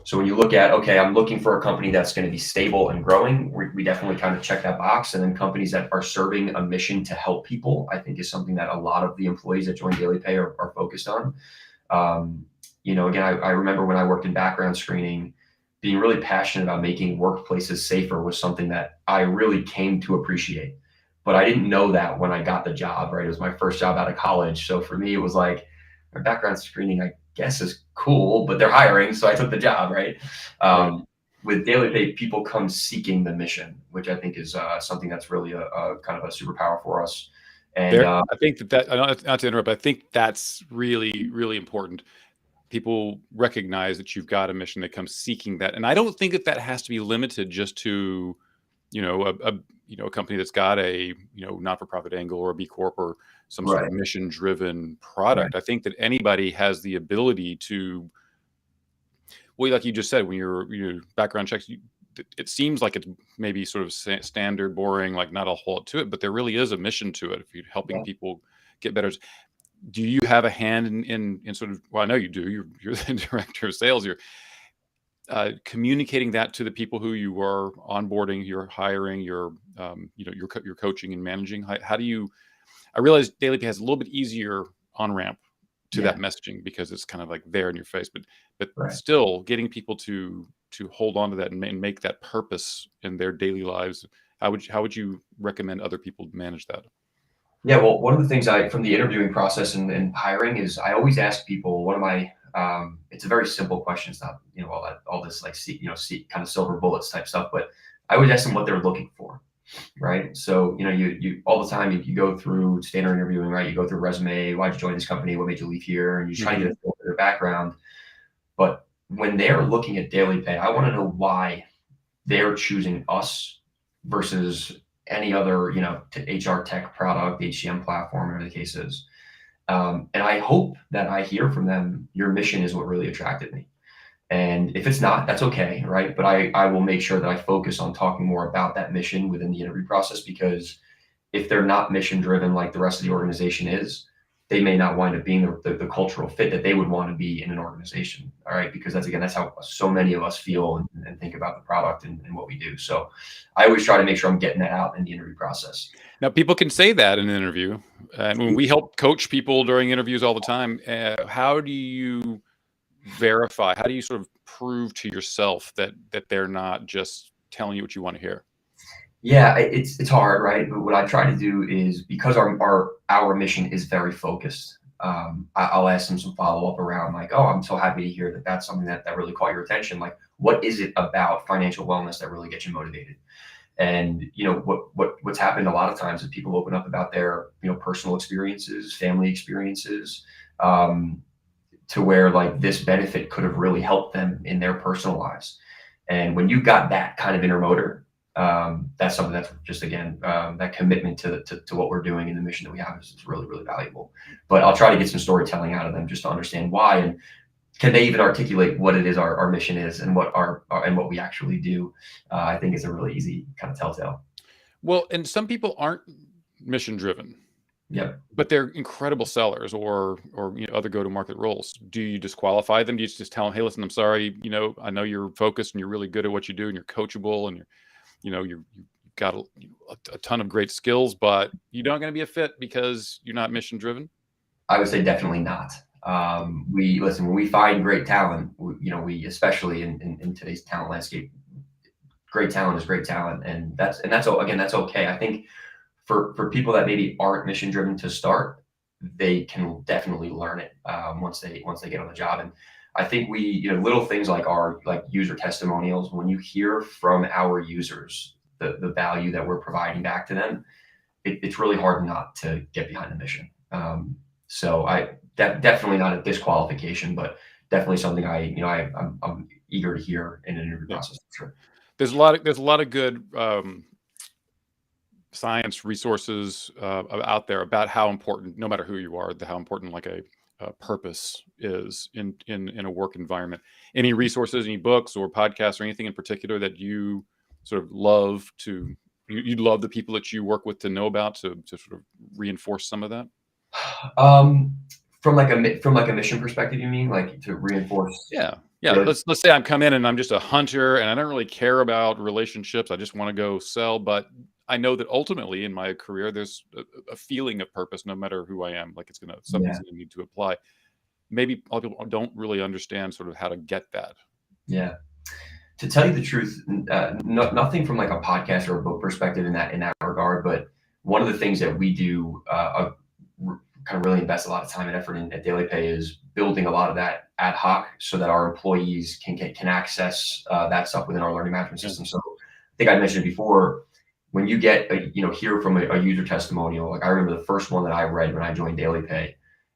So when you look at, okay, I'm looking for a company that's going to be stable and growing, we definitely kind of check that box. And then companies that are serving a mission to help people, I think is something that a lot of the employees that join DailyPay are focused on. Again, I remember when I worked in background screening, being really passionate about making workplaces safer was something that I really came to appreciate. But I didn't know that when I got the job, right? It was my first job out of college. So for me, it was like, background screening, I guess, is cool, but they're hiring, so I took the job, right? With DailyPay, people come seeking the mission, which I think is something that's really a kind of a superpower for us. And I think that not to interrupt, but I think that's really, really important. People recognize that you've got a mission. They come seeking that, and I don't think that has to be limited just to, a company that's got a not-for-profit angle or a B Corp or some sort of mission-driven product. Right. I think that anybody has the ability to, well, like you just said, when your background checks, it seems like it's maybe sort of standard, boring, like not a whole lot to it, but there really is a mission to it. If you're helping people get better. Do you have a hand in sort of, well, I know you do, you're the director of sales, you're communicating that to the people who you are onboarding, you're hiring, you're coaching and managing. How do you, I realize DailyPay has a little bit easier on-ramp to that messaging because it's kind of like there in your face, but still getting people to hold on to that and make that purpose in their daily lives. How would you recommend other people manage that? Yeah, well, one of the things from the interviewing process and hiring is I always ask people, what am I, it's a very simple question. It's not, all this like, kind of silver bullets type stuff, but I always ask them what they're looking for, right? So, you all the time, you go through standard interviewing, right? You go through resume, why'd you join this company? What made you leave here? And you try to get a feel for their background. But when they're looking at DailyPay, I want to know why they're choosing us versus any other, HR tech product, HCM platform, whatever the case is. And I hope that I hear from them, your mission is what really attracted me. And if it's not, that's okay, right? But I will make sure that I focus on talking more about that mission within the interview process, because if they're not mission driven like the rest of the organization is, they may not wind up being the cultural fit that they would want to be in an organization. All right. Because that's how so many of us feel and think about the product and what we do. So I always try to make sure I'm getting that out in the interview process. Now, people can say that in an interview, and when we help coach people during interviews all the time, how do you verify? How do you sort of prove to yourself that they're not just telling you what you want to hear? Yeah, it's hard, right? But what I try to do is, because our mission is very focused. I'll ask them some follow up around, like, oh, I'm so happy to hear that that's something that really caught your attention. Like, what is it about financial wellness that really gets you motivated? And what's happened a lot of times is people open up about their personal experiences, family experiences, um, to where like this benefit could have really helped them in their personal lives. And when you got that kind of inner motor, that's something that's just, again, that commitment to what we're doing and the mission that we have is really, really valuable. But I'll try to get some storytelling out of them just to understand why, and can they even articulate what it is our mission is, and what and what we actually do. I think is a really easy kind of telltale. Well, and some people aren't mission driven, Yep. but they're incredible sellers or other go to market roles. Do you disqualify them? Do you just tell them, hey, listen, I'm sorry, I know you're focused and you're really good at what you do and you're coachable and you've got a ton of great skills, but you're not going to be a fit because you're not mission driven? I would say definitely not. We listen when we find great talent. We especially in today's talent landscape, great talent is great talent, and that's okay. I think for people that maybe aren't mission driven to start, they can definitely learn it once they get on the job. And I think little things like our user testimonials, when you hear from our users the value that we're providing back to them, it's really hard not to get behind the mission. So definitely not a disqualification, but definitely something I'm eager to hear in an interview process for sure. There's a lot of good science resources out there about how important, no matter who you are, how important like a purpose is in a work environment. Any resources, any books or podcasts or anything in particular that you sort of love you'd love the people that you work with to know about to sort of reinforce some of that? From like a mission perspective, you mean, like to reinforce? Yeah. Let's say I'm come in and I'm just a hunter and I don't really care about relationships. I just want to go sell, but I know that ultimately in my career, there's a feeling of purpose, no matter who I am. Like something's going to need to apply. Maybe a lot of people don't really understand sort of how to get that. Yeah. To tell you the truth, nothing from like a podcast or a book perspective in that regard. But one of the things that we do, kind of really invest a lot of time and effort in at DailyPay, is building a lot of that ad hoc so that our employees can access that stuff within our learning management system. So I think I mentioned before, when you get hear from a user testimonial, like I remember the first one that I read when I joined DailyPay,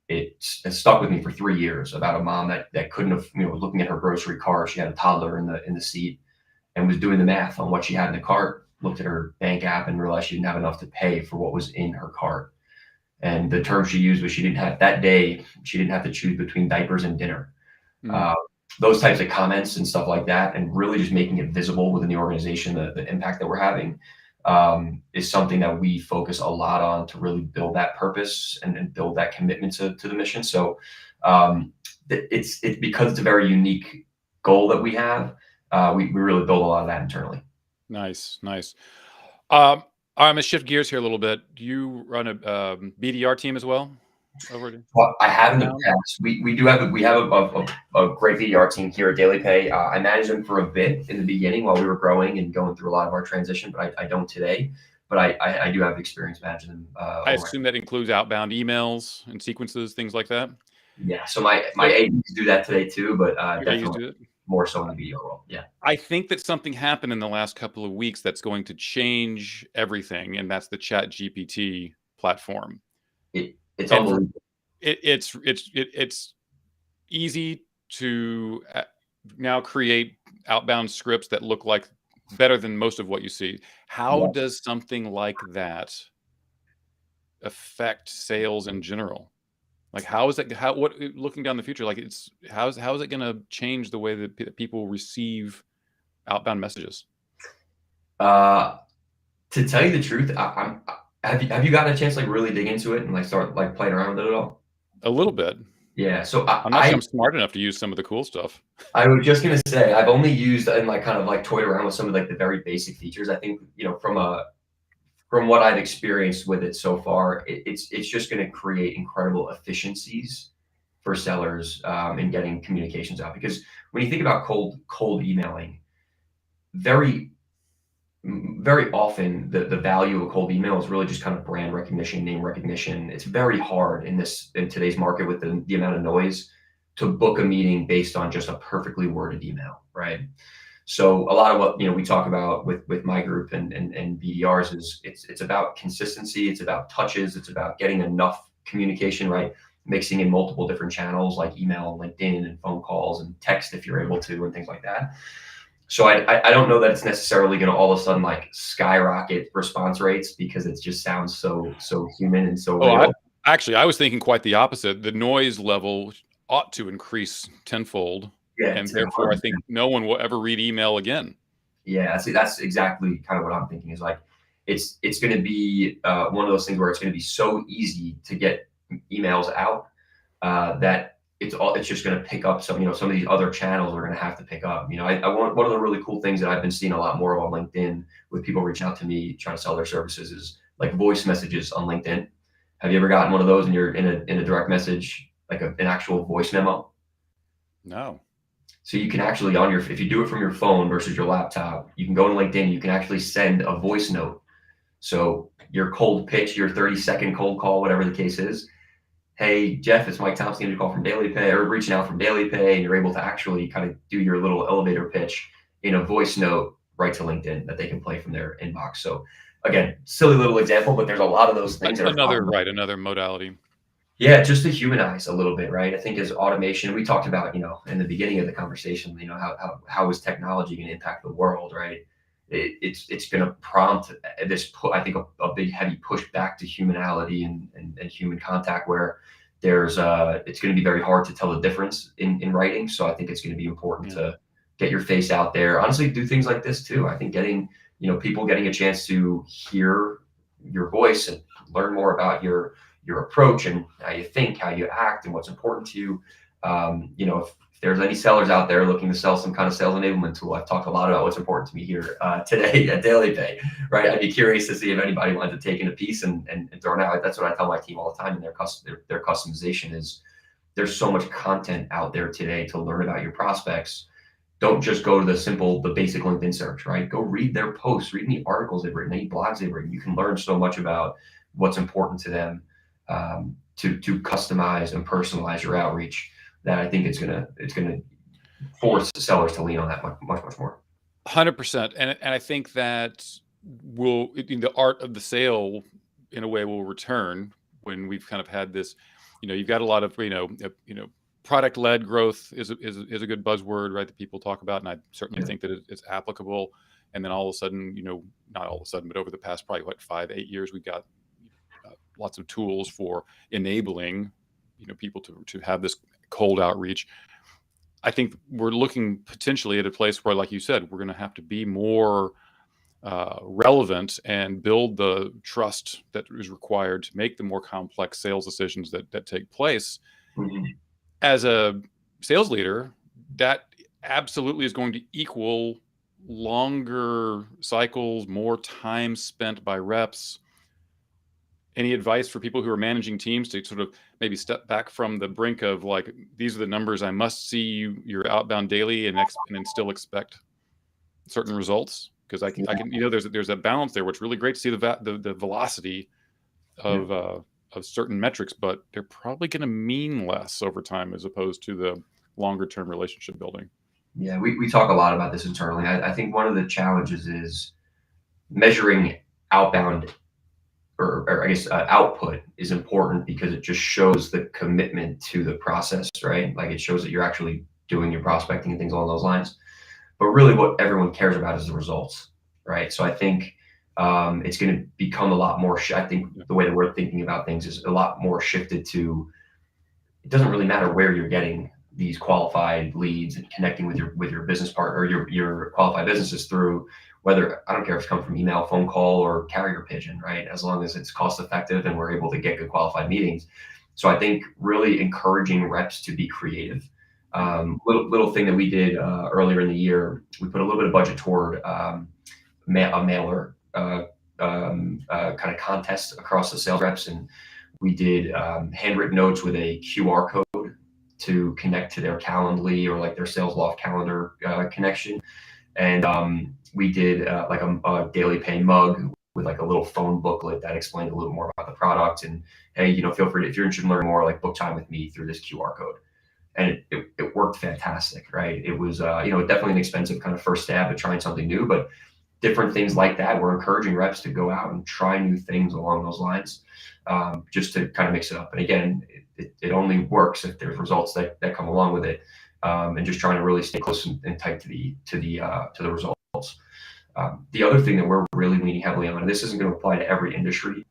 it stuck with me for 3 years, about a mom that couldn't have, looking at her grocery cart. She had a toddler in the seat and was doing the math on what she had in the cart, looked at her bank app and realized she didn't have enough to pay for what was in her cart. And the term she used was she didn't have to choose between diapers and dinner. Those types of comments and stuff like that, and really just making it visible within the organization, the impact that we're having, is something that we focus a lot on to really build that purpose and build that commitment to the mission. So it's because it's a very unique goal that we have. We really build a lot of that internally. Nice. I'm going to shift gears here a little bit. Do you run a BDR team as well? Well, I have in the past. We have a great BDR team here at DailyPay. I managed them for a bit in the beginning while we were growing and going through a lot of our transition, but I don't today. But I do have experience managing them. I assume that includes outbound emails and sequences, things like that. Yeah. So my agents do that today too, but definitely more so in the BDR world. Yeah. I think that something happened in the last couple of weeks that's going to change everything, and that's the ChatGPT platform. It's unbelievable. It's easy to now create outbound scripts that look like better than most of what you see. How does something like that affect sales in general? Like, how is it? What looking down the future? Like, how is it going to change the way that people receive outbound messages? To tell you the truth, have you gotten a chance to like really dig into it and like start like playing around with it at all? A little bit. Yeah. So I'm not sure I'm smart enough to use some of the cool stuff. I was just gonna say I've only used and like kind of like toyed around with some of like the very basic features. I think from what I've experienced with it so far, it's just going to create incredible efficiencies for sellers in getting communications out. Because when you think about cold emailing, very very often the value of a cold email is really just kind of brand recognition, name recognition. It's very hard in today's market with the amount of noise to book a meeting based on just a perfectly worded email, right? So a lot of what we talk about with my group and BDRs is it's about consistency, it's about touches, it's about getting enough communication, right? Mixing in multiple different channels like email, LinkedIn, and phone calls and text if you're able to, and things like that. So I don't know that it's necessarily going to all of a sudden like skyrocket response rates because it just sounds so human and so real. I was thinking quite the opposite. The noise level ought to increase tenfold. Yeah, and therefore I think no one will ever read email again. Yeah, that's exactly kind of what I'm thinking is like, it's going to be one of those things where it's going to be so easy to get emails out that it's just going to pick up some of these other channels are going to have to pick up. I want one of the really cool things that I've been seeing a lot more on LinkedIn with people reaching out to me trying to sell their services is like voice messages on LinkedIn. Have you ever gotten one of those and you're in a direct message, like an actual voice memo? No. So you can actually if you do it from your phone versus your laptop, you can go to LinkedIn, you can actually send a voice note. So your cold pitch, your 30-second cold call, whatever the case is. Hey, Jeff, it's Mike Thompson, you call from DailyPay or reaching out from DailyPay, and you're able to actually kind of do your little elevator pitch in a voice note right to LinkedIn that they can play from their inbox. So again, silly little example, but there's a lot of those things. Another modality. Yeah, just to humanize a little bit, right? I think as automation, we talked about, in the beginning of the conversation, how is technology going to impact the world, right? It's going to prompt this, I think, a big heavy push back to humanality and human contact, where it's going to be very hard to tell the difference in writing. So I think it's going to be important to get your face out there. Honestly, do things like this too. I think getting a chance to hear your voice and learn more about your approach and how you think, how you act, and what's important to you. If there's any sellers out there looking to sell some kind of sales enablement tool, I've talked a lot about what's important to me here today at DailyPay, right? I'd be curious to see if anybody wanted to take in a piece and throw it out. That's what I tell my team all the time in their customization is there's so much content out there today to learn about your prospects. Don't just go to the basic LinkedIn search, right? Go read their posts, read any articles they've written, any blogs they've written. You can learn so much about what's important to them. To customize and personalize your outreach, that I think it's gonna force the sellers to lean on that much more. 100%, and I think that the art of the sale in a way will return when we've kind of had this. You've got a lot of product-led growth is a good buzzword, right? That people talk about, and I certainly think that it's applicable. And then all of a sudden, not all of a sudden, but over the past probably 5-8 years, we got lots of tools for enabling people to have this cold outreach. I think we're looking potentially at a place where, like you said, we're going to have to be more relevant and build the trust that is required to make the more complex sales decisions that take place. Mm-hmm. As a sales leader, that absolutely is going to equal longer cycles, more time spent by reps. Any advice for people who are managing teams to sort of maybe step back from the brink of like, these are the numbers I must see your outbound daily and still expect certain results? Because I can there's a balance there, which is really great to see the velocity of certain metrics, but they're probably going to mean less over time as opposed to the longer term relationship building. Yeah, we talk a lot about this internally. I think one of the challenges is measuring outbound or I guess output is important because it just shows the commitment to the process, right? Like it shows that you're actually doing your prospecting and things along those lines. But really what everyone cares about is the results, right? So I think it's going to become a lot more, I think the way that we're thinking about things is a lot more shifted to it doesn't really matter where you're getting these qualified leads and connecting with your business partner or your qualified businesses through, whether, I don't care if it's come from email, phone call, or carrier pigeon, right? As long as it's cost effective and we're able to get good qualified meetings. So I think really encouraging reps to be creative. Little thing that we did earlier in the year, we put a little bit of budget toward a mailer kind of contest across the sales reps, and we did handwritten notes with a QR code to connect to their Calendly or like their Sales Loft calendar connection. And we did like a DailyPay mug with like a little phone booklet that explained a little more about the product. And hey, feel free to, if you're interested in learning more, like book time with me through this QR code. And it worked fantastic, right? It was, definitely an expensive kind of first stab at trying something new, but different things like that. We're encouraging reps to go out and try new things along those lines, just to kind of mix it up. And again, it only works if there's results that come along with it, and just trying to really stay close and tight to the results. The other thing that we're really leaning heavily on, and this isn't going to apply to every industry.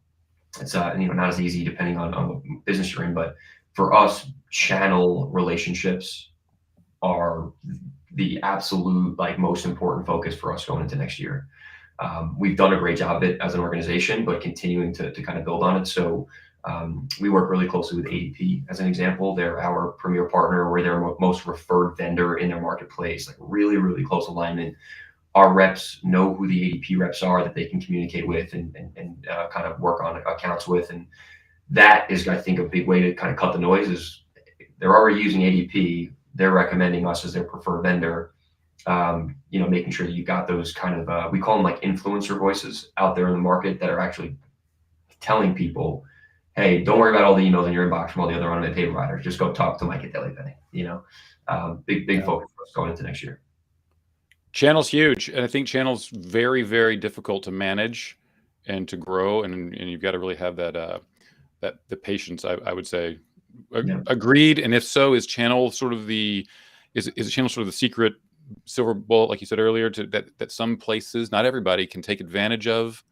It's not as easy depending on what business you're in, but for us, channel relationships are the absolute most important focus for us going into next year. We've done a great job of it as an organization, but continuing to kind of build on it. So we work really closely with ADP as an example. They're our premier partner. We're their most referred vendor in their marketplace, like really, really close alignment. Our reps know who the ADP reps are that they can communicate with and kind of work on accounts with. And that is, I think, a big way to kind of cut the noise. Is they're already using ADP. They're recommending us as their preferred vendor. Making sure that you got those kind of, we call them like influencer voices out there in the market that are actually telling people, hey, don't worry about all the emails in your inbox from all the other on-demand pay providers. Just go talk to Mike at DailyPay. Big focus for us going into next year. Channel's huge, and I think channel's very, very difficult to manage and to grow, and you've got to really have that the patience. I would say, agreed. And if so, is channel sort of the secret silver bullet, like you said earlier, to that some places, not everybody, can take advantage of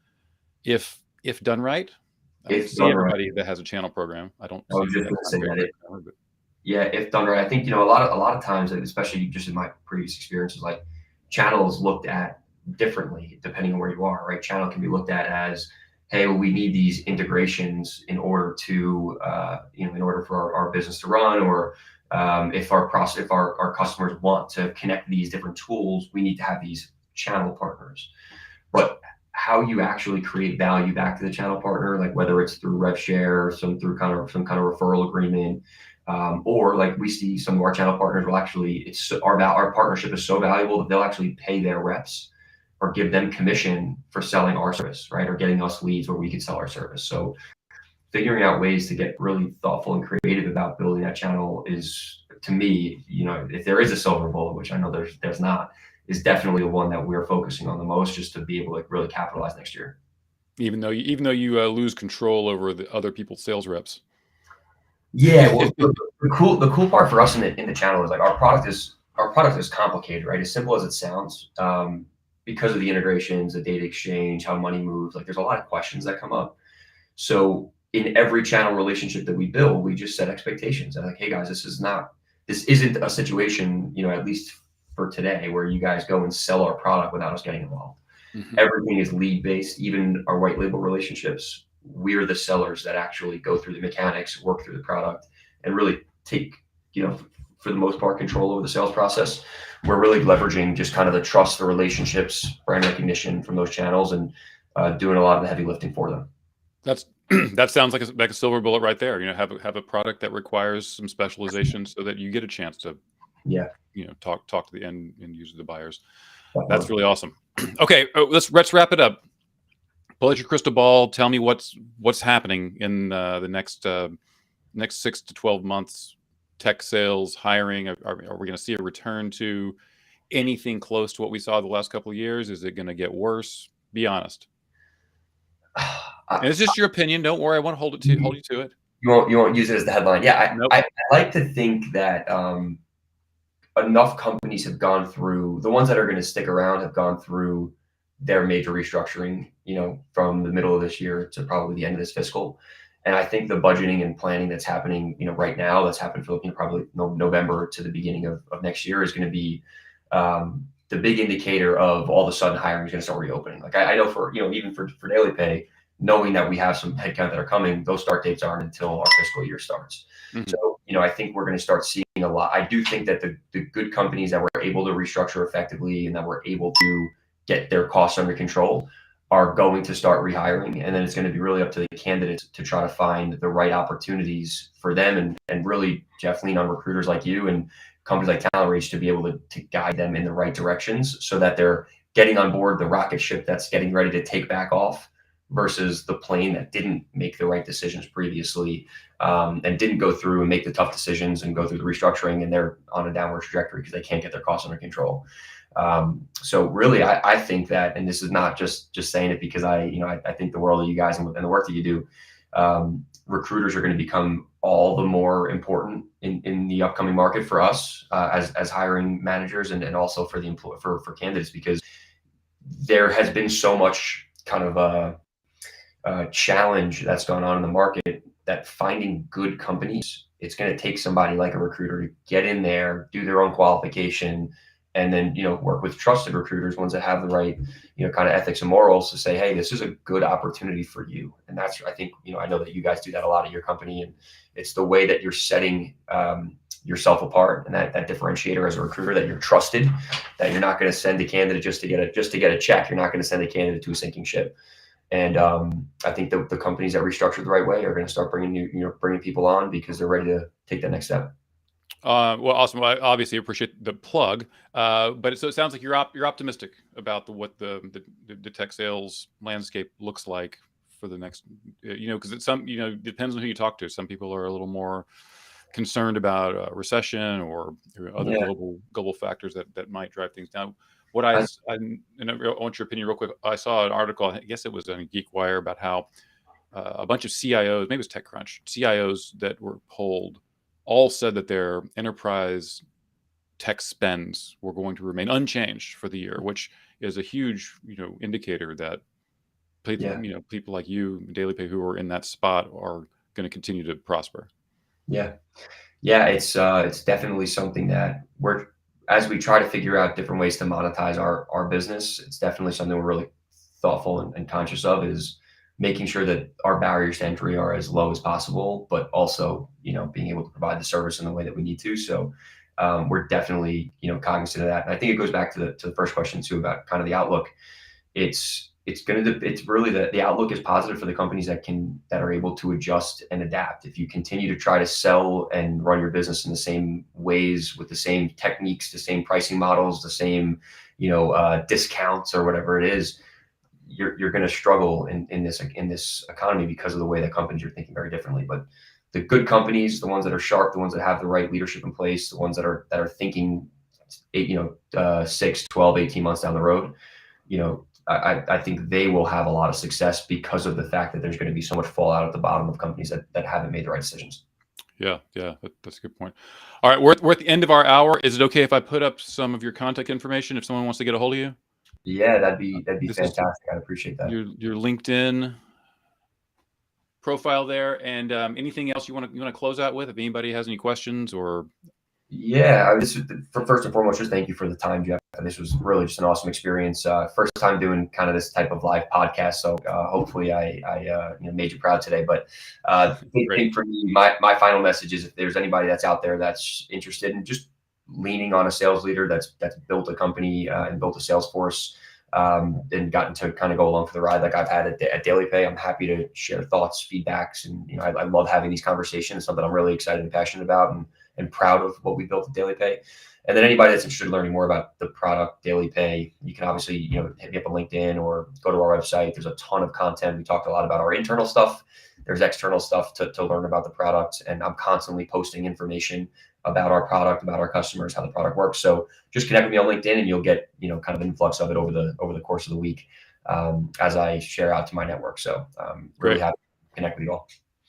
if done right. I don't see everybody that has a channel program. I don't. I was just going to say that. Yeah, if done right, I think a lot of times, especially just in my previous experiences, like channel is looked at differently depending on where you are. Right, channel can be looked at as, hey, well, we need these integrations in order to, in order for our business to run, or if our customers want to connect these different tools, we need to have these channel partners. But how you actually create value back to the channel partner, like whether it's through rev share, some kind of referral agreement, or like we see some of our channel partners will actually, our partnership is so valuable that they'll actually pay their reps or give them commission for selling our service, right? Or getting us leads where we can sell our service. So figuring out ways to get really thoughtful and creative about building that channel is, to me, if there is a silver bullet, which I know there's not, is definitely the one that we're focusing on the most, just to be able to really capitalize next year. Even though you lose control over the other people's sales reps. Yeah, well, the cool part for us in the channel is like our product is complicated, right? As simple as it sounds, because of the integrations, the data exchange, how money moves. Like there's a lot of questions that come up. So in every channel relationship that we build, we just set expectations. And like, hey guys, this isn't a situation, at least for today, where you guys go and sell our product without us getting involved. Mm-hmm. Everything is lead based, even our white label relationships. We're the sellers that actually go through the mechanics, work through the product, and really take, for the most part, control over the sales process. We're really leveraging just kind of the trust, the relationships, brand recognition from those channels, and doing a lot of the heavy lifting for them. That sounds like a silver bullet right there. Have a product that requires some specialization so that you get a chance to, talk to the end user, the buyers. Definitely. That's really awesome. Okay, let's wrap it up. Pull out your crystal ball. Tell me what's happening in the next 6 to 12 months. Tech sales, hiring. Are we going to see a return to anything close to what we saw the last couple of years? Is it going to get worse? Be honest. And it's just your opinion. Don't worry. I won't hold you to it. You won't use it as the headline. Yeah, nope. I like to think that enough companies have gone through, the ones that are going to stick around have gone through their major restructuring, from the middle of this year to probably the end of this fiscal. And I think the budgeting and planning that's happening, right now, that's happened for probably November to the beginning of next year, is going to be the big indicator of all of a sudden hiring is going to start reopening. Like I know for, even for DailyPay, knowing that we have some headcount that are coming, those start dates aren't until our fiscal year starts. Mhm. So, I think we're going to start seeing a lot. I do think that the good companies that were able to restructure effectively and that were able to get their costs under control are going to start rehiring. And then it's going to be really up to the candidates to try to find the right opportunities for them, and really, Jeff, lean on recruiters like you and companies like Talent Reach to be able to guide them in the right directions so that they're getting on board the rocket ship that's getting ready to take back off versus the plane that didn't make the right decisions previously, and didn't go through and make the tough decisions and go through the restructuring, and they're on a downward trajectory because they can't get their costs under control. So really, I think that, and this is not just saying it because I think the world of you guys and the work that you do, recruiters are going to become all the more important in the upcoming market for us, as hiring managers, and also for the for candidates, because there has been so much kind of a challenge that's gone on in the market, that finding good companies, it's going to take somebody like a recruiter to get in there, do their own qualification, and then work with trusted recruiters, ones that have the right kind of ethics and morals, to say, hey, this is a good opportunity for you. And that's, I think, I know that you guys do that a lot at your company, and it's the way that you're setting yourself apart, and that differentiator as a recruiter, that you're trusted, that you're not going to send a candidate just to get a check. You're not going to send a candidate to a sinking ship. And I think the companies that restructure the right way are going to start bringing people on because they're ready to take that next step. Well, awesome. Well, I obviously appreciate the plug, but so it sounds like you're optimistic about what the tech sales landscape looks like for the next, because it's depends on who you talk to. Some people are a little more concerned about recession or other global factors that might drive things down. What and I want your opinion real quick. I saw an article, I guess it was on GeekWire, about how a bunch of CIOs, maybe it was TechCrunch, CIOs that were polled, all said that their enterprise tech spends were going to remain unchanged for the year, which is a huge, indicator that people like you, DailyPay, who are in that spot, are going to continue to prosper. Yeah, it's definitely something that as we try to figure out different ways to monetize our business, it's definitely something we're really thoughtful and conscious of, is making sure that our barriers to entry are as low as possible, but also, being able to provide the service in the way that we need to. So we're definitely, cognizant of that. And I think it goes back to the first question too, about kind of the outlook. It's really the outlook is positive for the companies that are able to adjust and adapt. If you continue to try to sell and run your business in the same ways, with the same techniques, the same pricing models, the same, discounts or whatever it is, you're going to struggle in this economy because of the way that companies are thinking very differently. But the good companies, the ones that are sharp, the ones that have the right leadership in place, the ones that are thinking 6, 12, 18 months down the road, I think they will have a lot of success because of the fact that there's going to be so much fallout at the bottom of companies that haven't made the right decisions. Yeah, that's a good point. All right, we're at the end of our hour. Is it okay if I put up some of your contact information if someone wants to get a hold of you? Yeah, that'd be fantastic. I'd appreciate that. Your LinkedIn profile there, and anything else you want to close out with? If anybody has any questions or. Yeah, first and foremost, just thank you for the time, Jeff. This was really just an awesome experience. First time doing kind of this type of live podcast, so hopefully I made you proud today. But big thing for me, my final message is, if there's anybody that's out there that's interested in just leaning on a sales leader that's built a company and built a sales force, and gotten to kind of go along for the ride like I've had at DailyPay, I'm happy to share thoughts, feedbacks, and I love having these conversations. It's something I'm really excited and passionate about, and proud of what we built at DailyPay. And then anybody that's interested in learning more about the product DailyPay, you can obviously hit me up on LinkedIn or go to our website. There's a ton of content. We talked a lot about our internal stuff. There's external stuff to learn about the product, and I'm constantly posting information about our product, about our customers, how the product works. So just connect with me on LinkedIn, and you'll get kind of an influx of it over the course of the week, as I share out to my network. So really happy to connect with you all.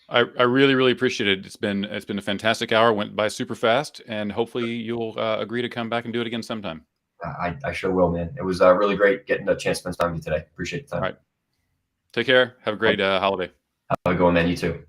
I really, really appreciate it. It's been a fantastic hour. Went by super fast, and hopefully you'll agree to come back and do it again sometime. I sure will, man. It was really great getting a chance to spend time with you today. Appreciate the time. All right. Take care. Have a great holiday. Have a good one, man. You too.